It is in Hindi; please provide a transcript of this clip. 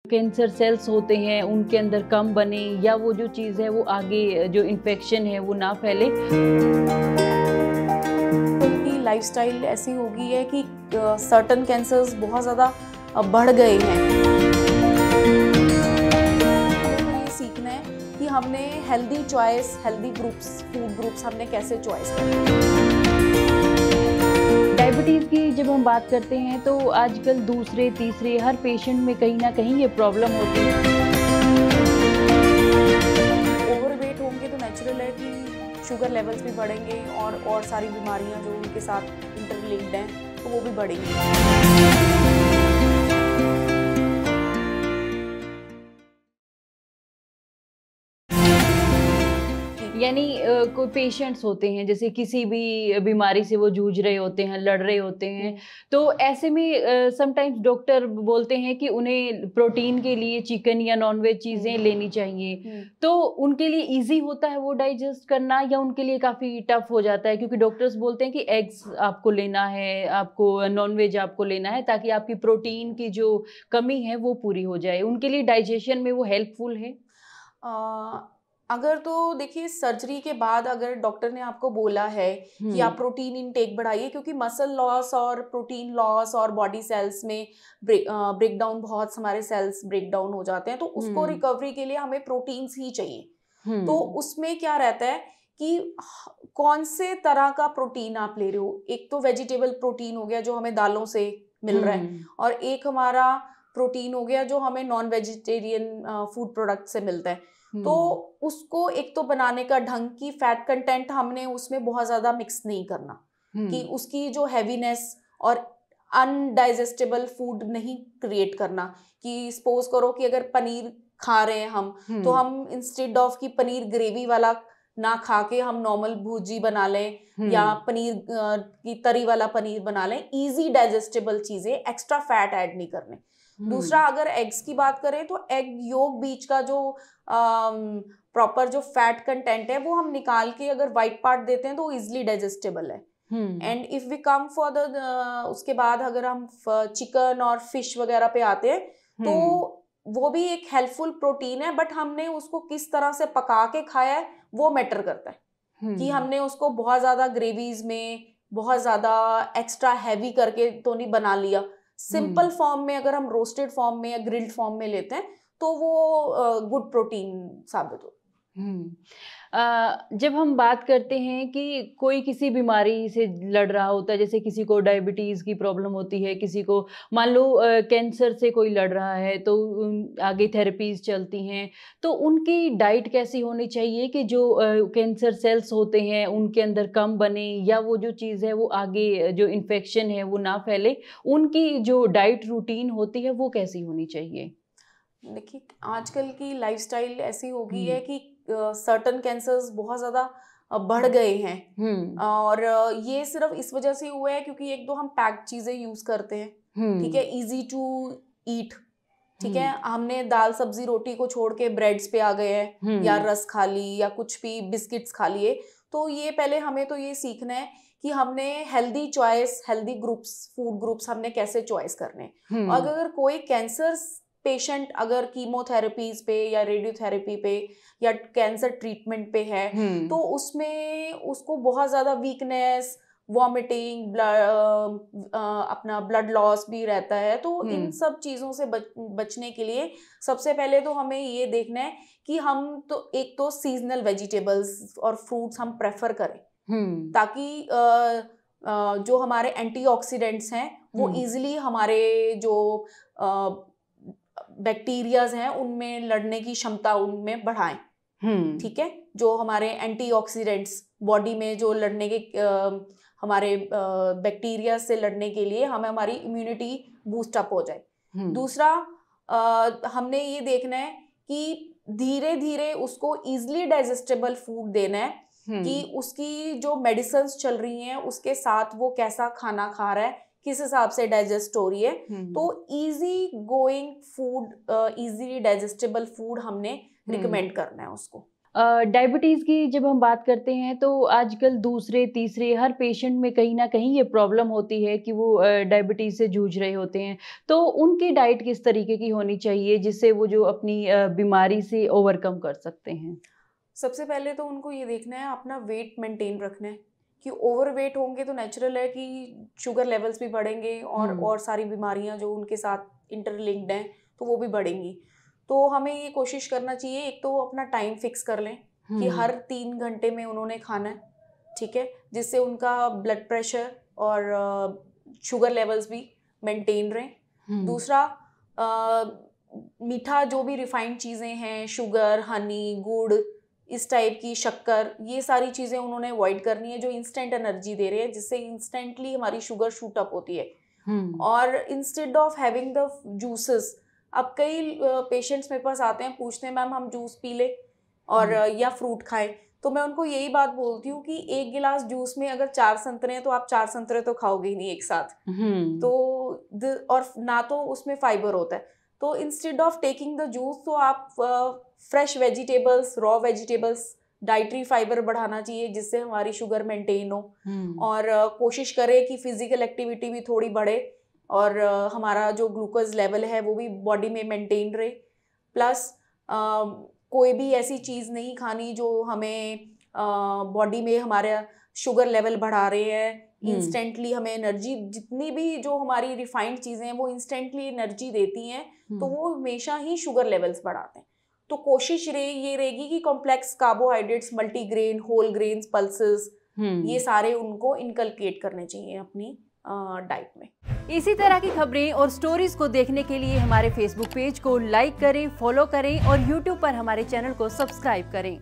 कैंसर सेल्स होते हैं उनके अंदर कम बने या वो जो चीज़ है वो आगे जो इन्फेक्शन है वो ना फैले। उनकी लाइफस्टाइल ऐसी हो गई है कि सर्टन कैंसर्स बहुत ज़्यादा बढ़ गए हैं। हमें ये सीखना है कि हमने healthy choice, healthy groups, food groups हमने कैसे चॉइस करना है। डायबिटीज़ की जब हम बात करते हैं तो आजकल दूसरे तीसरे हर पेशेंट में कहीं ना कहीं ये प्रॉब्लम होती है। ओवरवेट होंगे तो नेचुरल है कि शुगर लेवल्स भी बढ़ेंगे और सारी बीमारियां जो उनके साथ इंटरलिंक्ड हैं तो वो भी बढ़ेंगी। यानी कोई पेशेंट्स होते हैं जैसे किसी भी बीमारी से वो जूझ रहे होते हैं, लड़ रहे होते हैं, तो ऐसे में समटाइम्स डॉक्टर बोलते हैं कि उन्हें प्रोटीन के लिए चिकन या नॉनवेज चीज़ें लेनी चाहिए। तो उनके लिए ईज़ी होता है वो डाइजेस्ट करना या उनके लिए काफ़ी टफ हो जाता है? क्योंकि डॉक्टर्स बोलते हैं कि एग्स आपको लेना है, आपको नॉनवेज आपको लेना है ताकि आपकी प्रोटीन की जो कमी है वो पूरी हो जाए। उनके लिए डाइजेशन में वो हेल्पफुल है? अगर तो देखिए सर्जरी के बाद अगर डॉक्टर ने आपको बोला है कि आप प्रोटीन इनटेक बढ़ाइए, क्योंकि मसल लॉस और प्रोटीन लॉस और बॉडी सेल्स में ब्रेक डाउन, बहुत हमारे सेल्स ब्रेक डाउन हो जाते हैं, तो उसको रिकवरी के लिए हमें प्रोटीन्स ही चाहिए। तो उसमें क्या रहता है कि कौन से तरह का प्रोटीन आप ले रहे हो। एक तो वेजिटेबल प्रोटीन हो गया जो हमें दालों से मिल रहा है, और एक हमारा प्रोटीन हो गया जो हमें नॉन वेजिटेरियन फूड प्रोडक्ट से मिलता है। तो उसको एक तो बनाने का ढंग की फैट कंटेंट हमने उसमें बहुत ज्यादा मिक्स नहीं करना कि उसकी जो हैवीनेस और अनडाइजेस्टेबल फूड नहीं क्रिएट करना। कि सपोज करो कि अगर पनीर खा रहे हैं हम, तो हम इंस्टेड ऑफ की पनीर ग्रेवी वाला ना खा के हम नॉर्मल भुर्जी बना लें या पनीर की तरी वाला पनीर बना लें। इजी डाइजेस्टेबल चीजें, एक्स्ट्रा फैट ऐड नहीं करने। दूसरा, अगर एग्स की बात करें तो एग योक बीच का जो प्रॉपर जो फैट कंटेंट है वो हम निकाल के अगर वाइट पार्ट देते हैं तो वो इजिली डाइजेस्टेबल है। And if we come for the उसके बाद अगर हम चिकन और फिश वगैरह पे आते हैं तो वो भी एक हेल्पफुल प्रोटीन है, बट हमने उसको किस तरह से पका के खाया है वो मैटर करता है। कि हमने उसको बहुत ज्यादा ग्रेवीज में बहुत ज्यादा एक्स्ट्रा हैवी करके तो नहीं बना लिया। सिंपल फॉर्म में अगर हम रोस्टेड फॉर्म में या ग्रिल्ड फॉर्म में लेते हैं तो वो गुड प्रोटीन साबित हो। जब हम बात करते हैं कि कोई किसी बीमारी से लड़ रहा होता है, जैसे किसी को डायबिटीज़ की प्रॉब्लम होती है, किसी को मान लो कैंसर से कोई लड़ रहा है, तो आगे थेरेपीज़ चलती हैं, तो उनकी डाइट कैसी होनी चाहिए कि जो कैंसर सेल्स होते हैं उनके अंदर कम बने या वो जो चीज़ है वो आगे जो इन्फेक्शन है वो ना फैले? उनकी जो डाइट रूटीन होती है वो कैसी होनी चाहिए? देखिए आजकल की लाइफस्टाइल ऐसी हो गई है कि सर्टन कैंसर्स बहुत ज्यादा बढ़ गए हैं। और ये सिर्फ इस वजह से हुआ है क्योंकि एक तो हम पैक्ड चीजें यूज करते हैं, ठीक है, इजी टू ईट, ठीक है। हमने दाल सब्जी रोटी को छोड़ के ब्रेड्स पे आ गए हैं या रस खा ली या कुछ भी बिस्किट्स खा लिए। तो ये पहले हमें तो ये सीखना है कि हमने healthy choice, healthy groups, food groups हमने कैसे चॉइस करने। और अगर कोई कैंसर पेशेंट अगर कीमोथेरेपीज पे या रेडियोथेरेपी पे या कैंसर ट्रीटमेंट पे है तो उसमें उसको बहुत ज्यादा वीकनेस, वॉमिटिंग, अपना ब्लड लॉस भी रहता है। तो इन सब चीजों से बचने के लिए सबसे पहले तो हमें ये देखना है कि हम तो एक तो सीजनल वेजिटेबल्स और फ्रूट्स हम प्रेफर करें ताकि जो हमारे एंटीऑक्सीडेंट्स हैं वो इजीली हमारे जो बैक्टीरियाज हैं उनमें लड़ने की क्षमता उनमें बढ़ाएं, ठीक है। जो हमारे एंटीऑक्सीडेंट्स बॉडी में जो लड़ने के हमारे बैक्टीरिया से लड़ने के लिए हमें हमारी इम्यूनिटी बूस्ट अप हो जाए। दूसरा, हमने ये देखना है कि धीरे धीरे उसको इजिली डाइजेस्टेबल फूड देना है कि उसकी जो मेडिसिन्स चल रही हैं उसके साथ वो कैसा खाना खा रहा है, किस हिसाब से डाइजेस्ट हो रही है। तो easy going food, easily digestible food हमने रिकमेंड करना है उसको। डायबिटीज़ की जब हम बात करते हैं तो आजकल दूसरे तीसरे हर पेशेंट में कहीं ना कहीं ये प्रॉब्लम होती है कि वो डायबिटीज़ से जूझ रहे होते हैं। तो उनकी डाइट किस तरीके की होनी चाहिए जिससे वो जो अपनी बीमारी से ओवरकम कर सकते हैं? सबसे पहले तो उनको ये देखना है, अपना वेट मेंटेन रखना है कि ओवरवेट होंगे तो नेचुरल है कि शुगर लेवल्स भी बढ़ेंगे और सारी बीमारियां जो उनके साथ इंटरलिंक्ड हैं तो वो भी बढ़ेंगी। तो हमें ये कोशिश करना चाहिए, एक तो अपना टाइम फिक्स कर लें कि हर 3 घंटे में उन्होंने खाना है, ठीक है, जिससे उनका ब्लड प्रेशर और शुगर लेवल्स भी मेंटेन रहें। दूसरा, मीठा जो भी रिफाइंड चीज़ें हैं, शुगर, हनी, गुड़, इस टाइप की शक्कर, ये सारी चीज़ें उन्होंने अवॉइड करनी है जो इंस्टेंट एनर्जी दे रहे हैं, जिससे इंस्टेंटली हमारी शुगर शूट अप होती है। और instead of having the juices, अब कई पेशेंट्स मेरे पास आते हैं, पूछते हैं मैम हम जूस पी ले और या फ्रूट खाएं, तो मैं उनको यही बात बोलती हूँ कि एक गिलास जूस में अगर 4 संतरे हैं तो आप 4 संतरे तो खाओगे ही नहीं एक साथ। तो और ना तो उसमें फाइबर होता है, तो instead of taking the juice तो आप fresh vegetables, raw vegetables, dietary fibre बढ़ाना चाहिए जिससे हमारी शुगर मेंटेन हो। और कोशिश करें कि फिजिकल एक्टिविटी भी थोड़ी बढ़े और हमारा जो ग्लूकोज लेवल है वो भी बॉडी में मेंटेन रहे। प्लस कोई भी ऐसी चीज़ नहीं खानी जो हमें बॉडी में हमारे शुगर लेवल बढ़ा रहे हैं, इंस्टेंटली हमें एनर्जी, जितनी भी जो हमारी रिफाइंड चीज़ें हैं वो इंस्टेंटली एनर्जी देती हैं, तो वो हमेशा ही शुगर लेवल्स बढ़ाते हैं। तो कोशिश ये रहेगी कि complex carbohydrates, multigrain, whole grains, pulses, ये सारे उनको इनकलकेट करने चाहिए अपनी डाइट में। इसी तरह की खबरें और स्टोरीज को देखने के लिए हमारे फेसबुक पेज को लाइक करें, फॉलो करें और यूट्यूब पर हमारे चैनल को सब्सक्राइब करें।